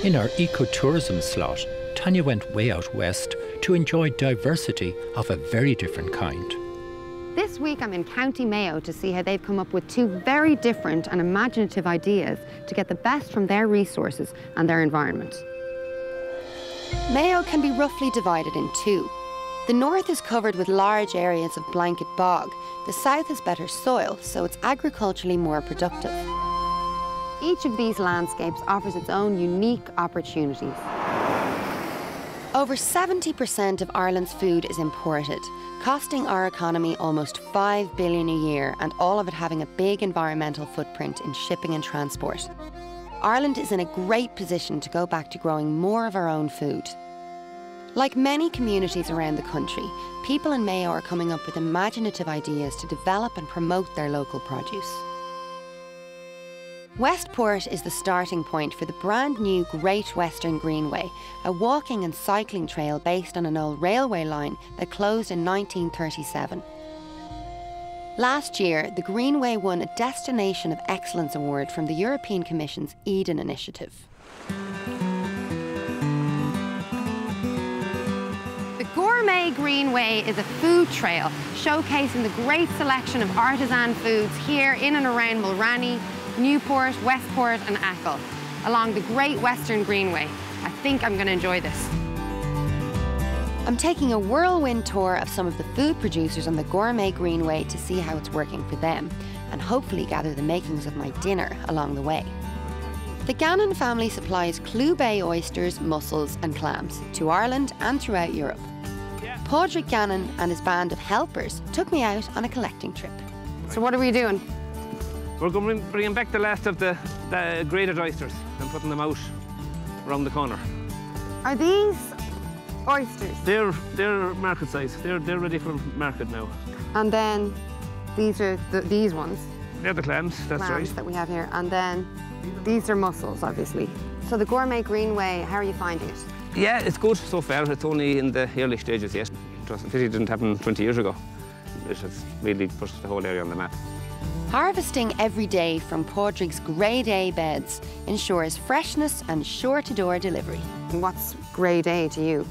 In our ecotourism slot, Tania went way out west to enjoy diversity of a very different kind. This week I'm in County Mayo to see how they've come up with two very different and imaginative ideas to get the best from their resources and their environment. Mayo can be roughly divided in two. The north is covered with large areas of blanket bog. The south has better soil, so it's agriculturally more productive. Each of these landscapes offers its own unique opportunities. Over 70% of Ireland's food is imported, costing our economy almost $5 billion a year, and all of it having a big environmental footprint in shipping and transport. Ireland is in a great position to go back to growing more of our own food. Like many communities around the country, people in Mayo are coming up with imaginative ideas to develop and promote their local produce. Westport is the starting point for the brand new Great Western Greenway, a walking and cycling trail based on an old railway line that closed in 1937. Last year, the Greenway won a Destination of Excellence Award from the European Commission's Eden Initiative. The Gourmet Greenway is a food trail showcasing the great selection of artisan foods here in and around Mulranny, Newport, Westport and Achill, along the Great Western Greenway. I think I'm going to enjoy this. I'm taking a whirlwind tour of some of the food producers on the Gourmet Greenway to see how it's working for them, and hopefully gather the makings of my dinner along the way. The Gannon family supplies Keene Bay oysters, mussels and clams to Ireland and throughout Europe. Padraig Gannon and his band of helpers took me out on a collecting trip. So what are we doing? We're going to bring back the last of the graded oysters and putting them out around the corner. Are these oysters? They're market size. They're ready for market now. And then these are these ones. They're the clams, that's clams right. That we have here. And then these are mussels, obviously. So the Gourmet Greenway, how are you finding it? Yeah, it's good so far. It's only in the early stages yet. It was a pity it didn't happen 20 years ago. It has really put the whole area on the map. Harvesting every day from Padraig's Grade A beds ensures freshness and sure-to-door delivery. And what's Grade A to you?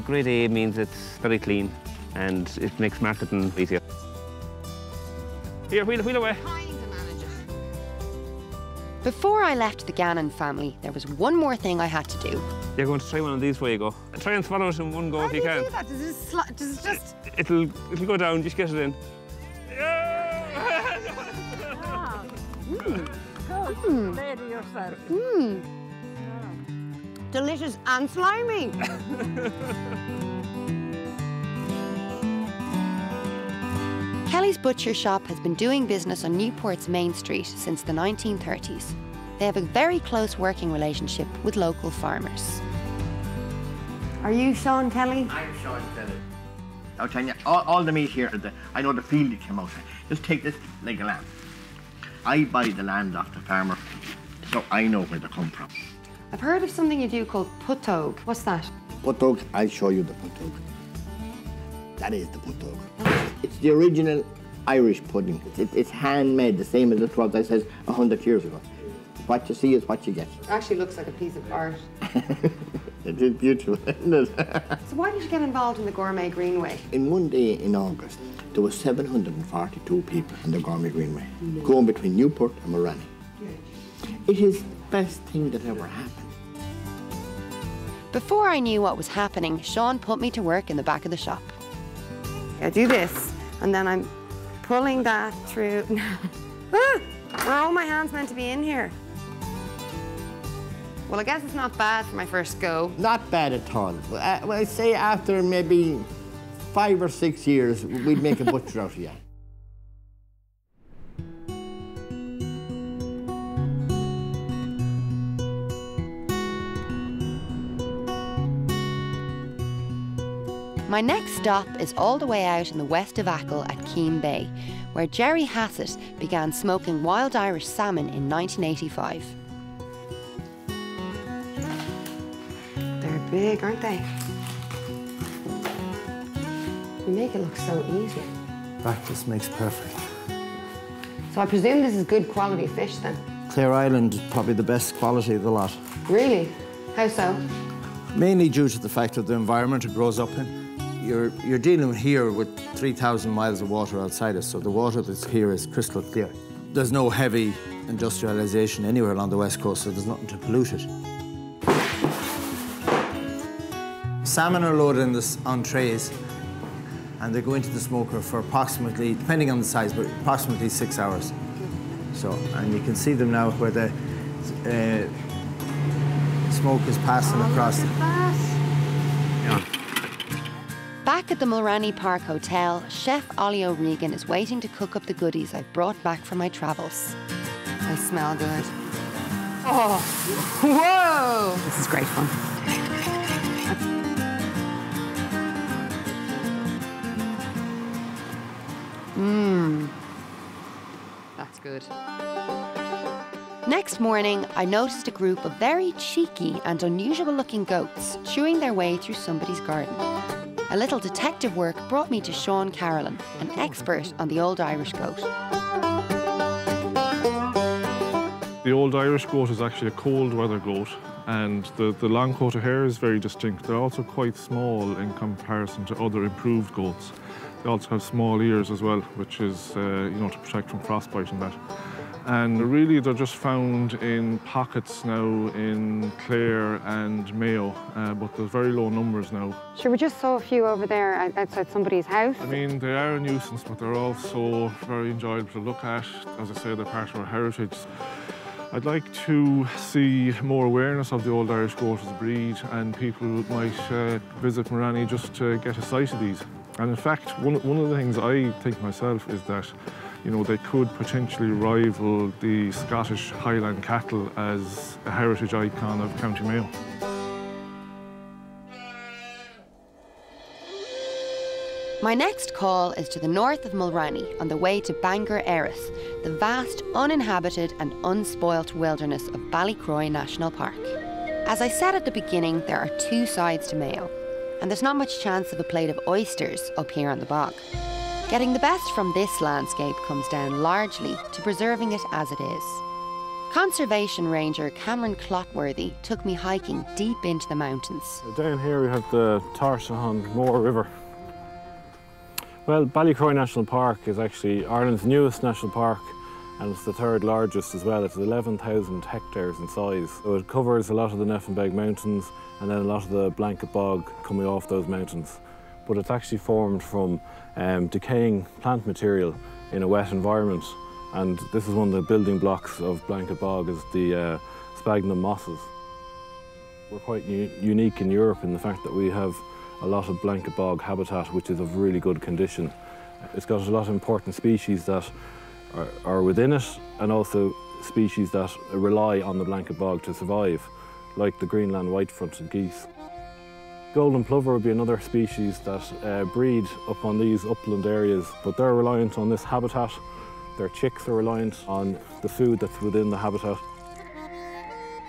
Grade A means it's very clean and it makes marketing easier. Here, wheel away. Before I left the Gannon family, there was one more thing I had to do. You're going to try one of these before you go. Try and swallow it in one go if you can. How do you do that? Does it just... It'll go down, just get it in. Good. Lady yourself. Delicious and slimy. Kelly's Butcher Shop has been doing business on Newport's Main Street since the 1930s. They have a very close working relationship with local farmers. Are you Sean Kelly? I'm Sean Kelly. Now, Tania, all the meat here, I know the field it came out. Just take this like a lamb. I buy the land off the farmer, so I know where they come from. I've heard of something you do called putog. What's that? Putog, I'll show you the putog. That is the putog. It's the original Irish pudding. It's handmade, the same as it was, I said, 100 years ago. What you see is what you get. It actually looks like a piece of art. It is beautiful, isn't it? So why did you get involved in the Gourmet Greenway? In one day in August, there were 742 people on the Gourmet Greenway, going between Newport and Mulranny. It is the best thing that ever happened. Before I knew what was happening, Sean put me to work in the back of the shop. I do this, and then I'm pulling that through. Are all my hands meant to be in here? Well, I guess it's not bad for my first go. Not bad at all. Well, I say after maybe 5 or 6 years, we'd make a butcher out of you. My next stop is all the way out in the west of Achill at Keene Bay, where Jerry Hassett began smoking wild Irish salmon in 1985. They're big, aren't they? You make it look so easy. Practice makes perfect. So I presume this is good quality fish then? Clare Island is probably the best quality of the lot. Really? How so? Mainly due to the fact of the environment it grows up in. You're dealing here with 3,000 miles of water outside us, so the water that's here is crystal clear. There's no heavy industrialisation anywhere along the west coast, so there's nothing to pollute it. Salmon are loaded on trays, and they go into the smoker for approximately, depending on the size, but approximately 6 hours. So, and you can see them now where the smoke is passing across. Yeah. Back at the Mulranny Park Hotel, Chef Ollie O'Regan is waiting to cook up the goodies I've brought back from my travels. They smell good. Oh, whoa! This is great fun. That's good. Next morning, I noticed a group of very cheeky and unusual-looking goats chewing their way through somebody's garden. A little detective work brought me to Sean Carolan, an expert on the old Irish goat. The old Irish goat is actually a cold weather goat, and the long coat of hair is very distinct. They're also quite small in comparison to other improved goats. They also have small ears as well, which is to protect from frostbite and that. And really they're just found in pockets now in Clare and Mayo, but there's very low numbers now. Sure, we just saw a few over there outside somebody's house. I mean, they are a nuisance, but they're also very enjoyable to look at. As I say, they're part of our heritage. I'd like to see more awareness of the old Irish goat as a breed, and people might visit Mulranny just to get a sight of these. And in fact, one of the things I think myself is that they could potentially rival the Scottish Highland cattle as a heritage icon of County Mayo. My next call is to the north of Mulranny on the way to Bangor Erith, the vast, uninhabited and unspoilt wilderness of Ballycroy National Park. As I said at the beginning, there are two sides to Mayo, and there's not much chance of a plate of oysters up here on the bog. Getting the best from this landscape comes down largely to preserving it as it is. Conservation ranger Cameron Clotworthy took me hiking deep into the mountains. Down here we have the Tarsahon Moor River. Well, Ballycroy National Park is actually Ireland's newest national park, and it's the third largest as well. It's 11,000 hectares in size. So it covers a lot of the Neffenbeg Mountains and then a lot of the blanket bog coming off those mountains. But it's actually formed from decaying plant material in a wet environment. And this is one of the building blocks of blanket bog, is the sphagnum mosses. We're quite unique in Europe in the fact that we have a lot of blanket bog habitat which is of really good condition. It's got a lot of important species that are within it, and also species that rely on the blanket bog to survive, like the Greenland white-fronted geese. Golden plover would be another species that breed up on these upland areas, but they're reliant on this habitat. Their chicks are reliant on the food that's within the habitat.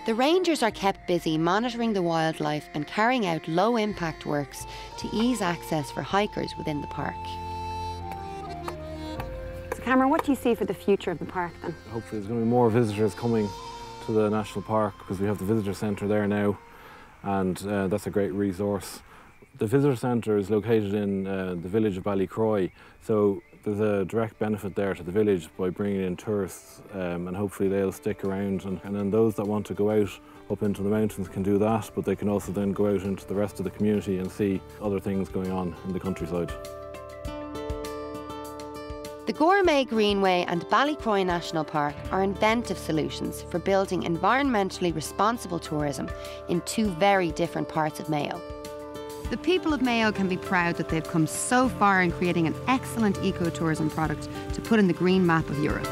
The rangers are kept busy monitoring the wildlife and carrying out low-impact works to ease access for hikers within the park. So Cameron, what do you see for the future of the park then? Hopefully there's going to be more visitors coming to the national park, because we have the visitor centre there now, and that's a great resource. The visitor centre is located in the village of Ballycroy, so there's a direct benefit there to the village by bringing in tourists, and hopefully they'll stick around, and then those that want to go out up into the mountains can do that, but they can also then go out into the rest of the community and see other things going on in the countryside. The Gourmet Greenway and Ballycroy National Park are inventive solutions for building environmentally responsible tourism in two very different parts of Mayo. The people of Mayo can be proud that they've come so far in creating an excellent ecotourism product to put in the green map of Europe.